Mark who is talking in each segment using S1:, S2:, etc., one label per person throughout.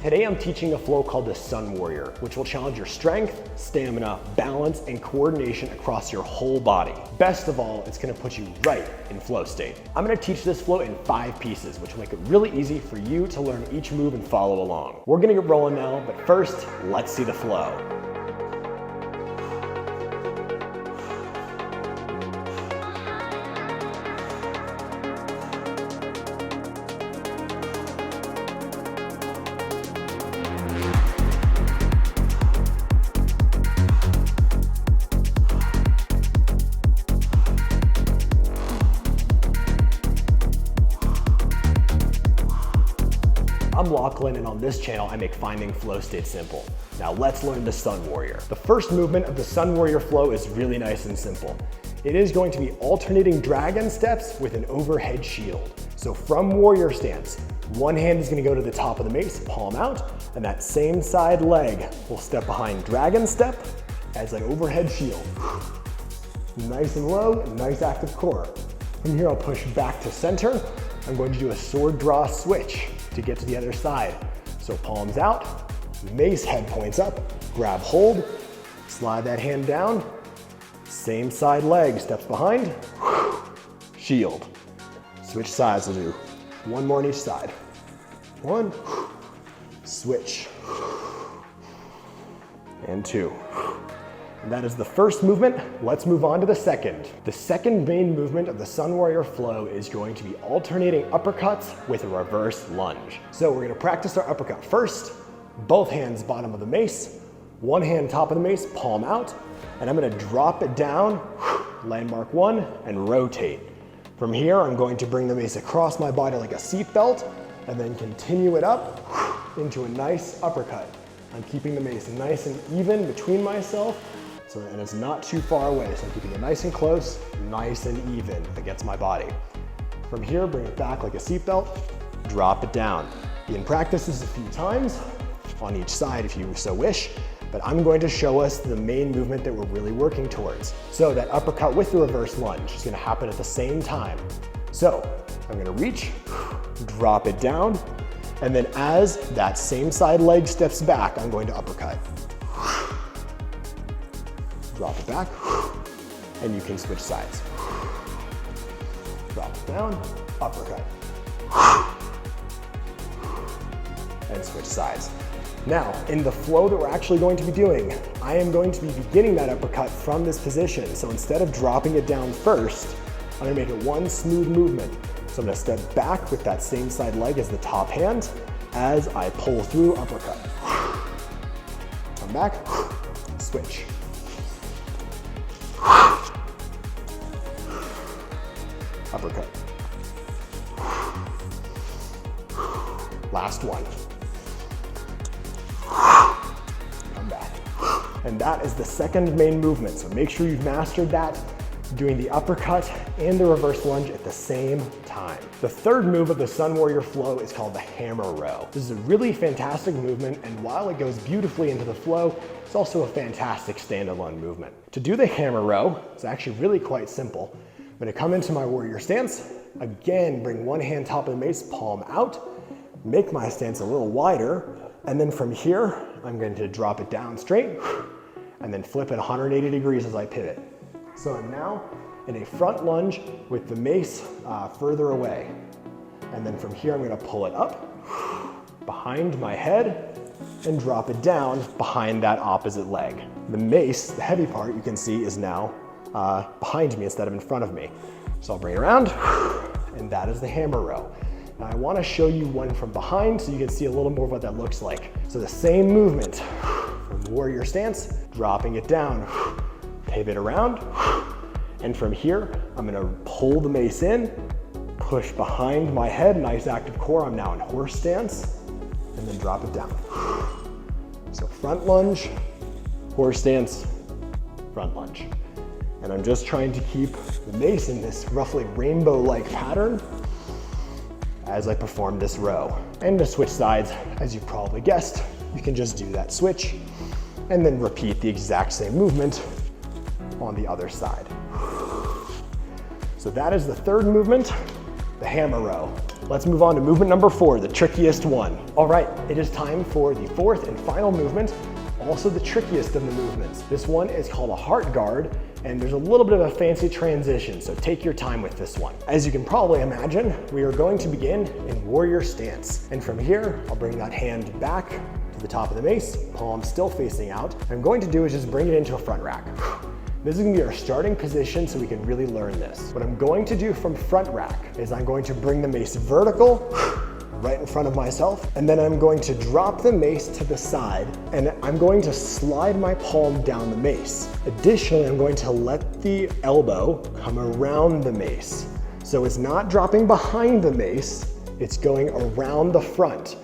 S1: Today I'm teaching a flow called the Sun Warrior, which will challenge your strength, stamina, balance, and coordination across your whole body. Best of all, it's gonna put you right in flow state. I'm gonna teach this flow in 5 pieces, which will make it really easy for you to learn each move and follow along. We're gonna get rolling now, but first, let's see the flow. I'm Lachlan, and on this channel, I make finding flow state simple. Now let's learn the Sun Warrior. The first movement of the Sun Warrior flow is really nice and simple. It is going to be alternating dragon steps with an overhead shield. So from warrior stance, one hand is gonna go to the top of the mace, palm out, and that same side leg will step behind dragon step as an overhead shield. Nice and low, nice active core. From here, I'll push back to center. I'm going to do a sword draw switch to get to the other side. So palms out, mace head points up, grab hold, slide that hand down, same side leg steps behind, shield. Switch sides, we'll do one more on each side. One, switch, and 2. And that is the first movement. Let's move on to the second. The second main movement of the Sun Warrior flow is going to be alternating uppercuts with a reverse lunge. So we're gonna practice our uppercut first, both hands bottom of the mace, one hand top of the mace, palm out, and I'm gonna drop it down, landmark 1, and rotate. From here, I'm going to bring the mace across my body like a seat belt, and then continue it up into a nice uppercut. I'm keeping the mace nice and even between myself, and it's not too far away, so I'm keeping it nice and close, nice and even against my body. From here, bring it back like a seatbelt, drop it down. You can practice this a few times on each side if you so wish, but I'm going to show us the main movement that we're really working towards. So that uppercut with the reverse lunge is gonna happen at the same time. So I'm gonna reach, drop it down, and then as that same side leg steps back, I'm going to uppercut. Drop it back, and you can switch sides. Drop it down, uppercut. And switch sides. Now, in the flow that we're actually going to be doing, I am going to be beginning that uppercut from this position. So instead of dropping it down first, I'm gonna make it one smooth movement. So I'm gonna step back with that same side leg as the top hand as I pull through uppercut. Come back, switch. Uppercut. Last one. Come back. And that is the second main movement. So make sure you've mastered that, doing the uppercut and the reverse lunge at the same time. The third move of the Sun Warrior flow is called the hammer row. This is a really fantastic movement, and while it goes beautifully into the flow, it's also a fantastic standalone movement. To do the hammer row, it's actually really quite simple. I'm gonna come into my warrior stance, again, bring one hand top of the mace, palm out, make my stance a little wider, and then from here, I'm going to drop it down straight, and then flip it 180 degrees as I pivot. So I'm now in a front lunge with the mace further away. And then from here, I'm gonna pull it up, behind my head, and drop it down behind that opposite leg. The mace, the heavy part, you can see is now behind me instead of in front of me. So I'll bring it around, and that is the hammer row. Now I wanna show you one from behind so you can see a little more of what that looks like. So the same movement from warrior stance, dropping it down, pivot around, and from here, I'm gonna pull the mace in, push behind my head, nice active core. I'm now in horse stance, and then drop it down. So front lunge, horse stance, front lunge. And I'm just trying to keep the mace in this roughly rainbow-like pattern as I perform this row. And to switch sides, as you probably guessed, you can just do that switch and then repeat the exact same movement on the other side. So that is the third movement, the hammer row. Let's move on to movement number 4, the trickiest one. All right, it is time for the fourth and final movement, also the trickiest of the movements. This one is called a heart guard, and there's a little bit of a fancy transition, so take your time with this one. As you can probably imagine, we are going to begin in warrior stance. And from here, I'll bring that hand back to the top of the mace, palm still facing out. What I'm going to do is just bring it into a front rack. This is gonna be our starting position so we can really learn this. What I'm going to do from front rack is I'm going to bring the mace vertical, right in front of myself, and then I'm going to drop the mace to the side, and I'm going to slide my palm down the mace. Additionally, I'm going to let the elbow come around the mace. So it's not dropping behind the mace, it's going around the front.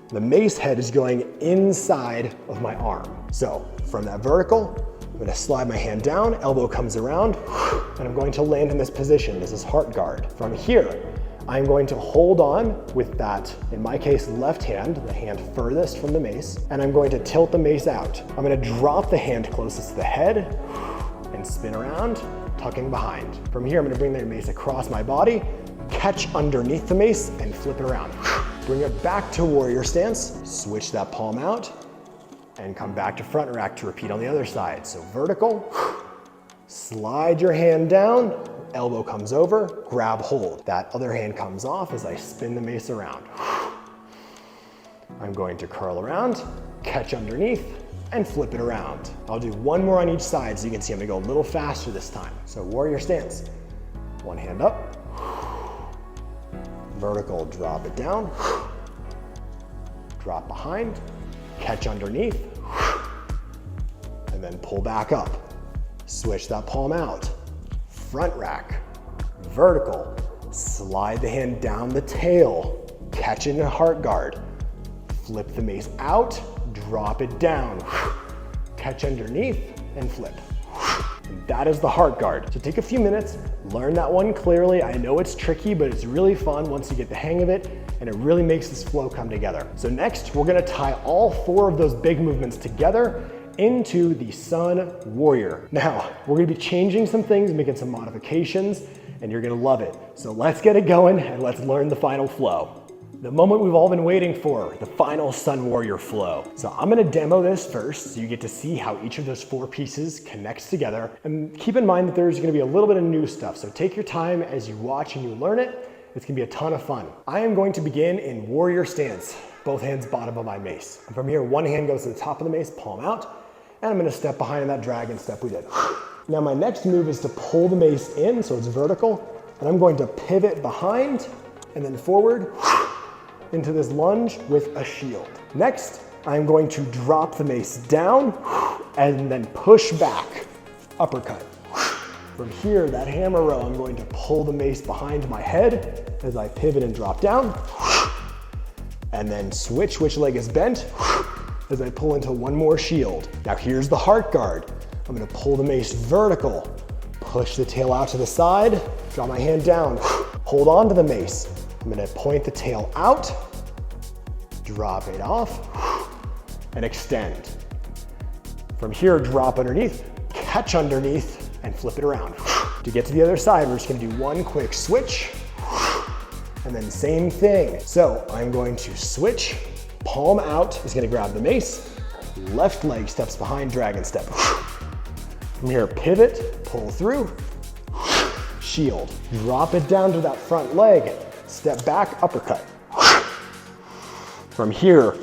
S1: The mace head is going inside of my arm. So from that vertical, I'm gonna slide my hand down, elbow comes around, and I'm going to land in this position. This is heart guard. From here, I'm going to hold on with that, in my case, left hand, the hand furthest from the mace, and I'm going to tilt the mace out. I'm gonna drop the hand closest to the head and spin around, tucking behind. From here, I'm gonna bring the mace across my body, catch underneath the mace, and flip it around. Bring it back to warrior stance, switch that palm out, and come back to front rack to repeat on the other side. So vertical, slide your hand down, elbow comes over, grab hold. That other hand comes off as I spin the mace around. I'm going to curl around, catch underneath, and flip it around. I'll do one more on each side so you can see I'm gonna go a little faster this time. So warrior stance, one hand up, vertical, drop it down, drop behind, catch underneath, and then pull back up. Switch that palm out. Front rack, vertical, slide the hand down the tail, catch it in a heart guard, flip the mace out, drop it down, catch underneath, and flip. And that is the heart guard. So take a few minutes, learn that one clearly. I know it's tricky, but it's really fun once you get the hang of it, and it really makes this flow come together. So next, we're gonna tie all 4 of those big movements together into the Sun Warrior. Now, we're gonna be changing some things, making some modifications, and you're gonna love it. So let's get it going and let's learn the final flow. The moment we've all been waiting for, the final Sun Warrior flow. So I'm gonna demo this first so you get to see how each of those 4 pieces connects together. And keep in mind that there's gonna be a little bit of new stuff. So take your time as you watch and you learn it. It's gonna be a ton of fun. I am going to begin in warrior stance, both hands bottom of my mace. And from here, one hand goes to the top of the mace, palm out, and I'm gonna step behind in that dragon step we did. Now my next move is to pull the mace in, so it's vertical, and I'm going to pivot behind and then forward into this lunge with a shield. Next, I'm going to drop the mace down and then push back, uppercut. From here, that hammer row, I'm going to pull the mace behind my head as I pivot and drop down, and then switch which leg is bent as I pull into one more shield. Now here's the heart guard. I'm gonna pull the mace vertical, push the tail out to the side, draw my hand down, hold on to the mace. I'm gonna point the tail out, drop it off, and extend. From here, drop underneath, catch underneath, and flip it around. To get to the other side, we're just gonna do one quick switch, and then same thing. So I'm going to switch, palm out is gonna grab the mace, left leg steps behind, dragon step. From here, pivot, pull through, shield. Drop it down to that front leg, step back, uppercut. From here,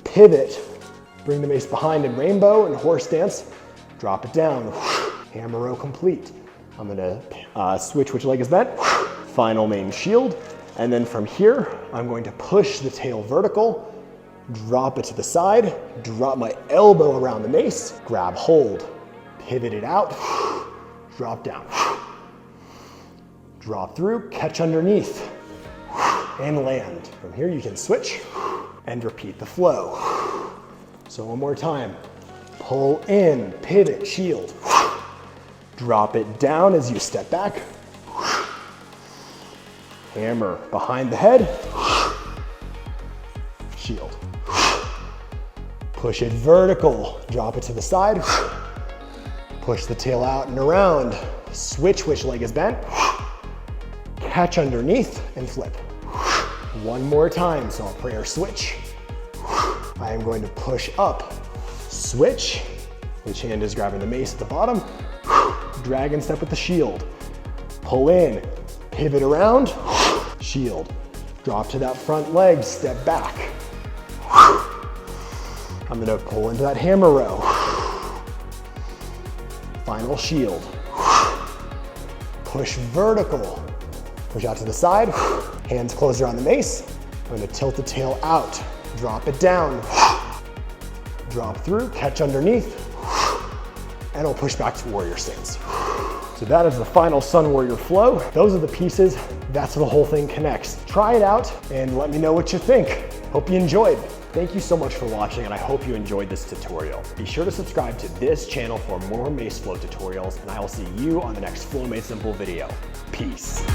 S1: pivot, bring the mace behind in rainbow and horse stance, drop it down, hammer row complete. I'm gonna switch which leg is bent, final main shield, and then from here, I'm going to push the tail vertical, drop it to the side, drop my elbow around the mace, grab hold, pivot it out, drop down, drop through, catch underneath, and land. From here you can switch and repeat the flow. So one more time, pull in, pivot, shield, drop it down as you step back, hammer behind the head, shield. Push it vertical, drop it to the side, push the tail out and around, switch which leg is bent, catch underneath and flip. One more time, so I'll prayer switch. I am going to push up, switch. Which hand is grabbing the mace at the bottom? Dragon step with the shield. Pull in, pivot around, shield. Drop to that front leg, step back. I'm gonna pull into that hammer row. Final shield. Push vertical. Push out to the side, hands closed around the mace. I'm gonna tilt the tail out, drop it down. Drop through, catch underneath, and I'll push back to warrior stance. So that is the final Sun Warrior flow. Those are the pieces, that's how the whole thing connects. Try it out and let me know what you think. Hope you enjoyed. Thank you so much for watching, and I hope you enjoyed this tutorial. Be sure to subscribe to this channel for more mace flow tutorials, and I will see you on the next Flow Made Simple video. Peace.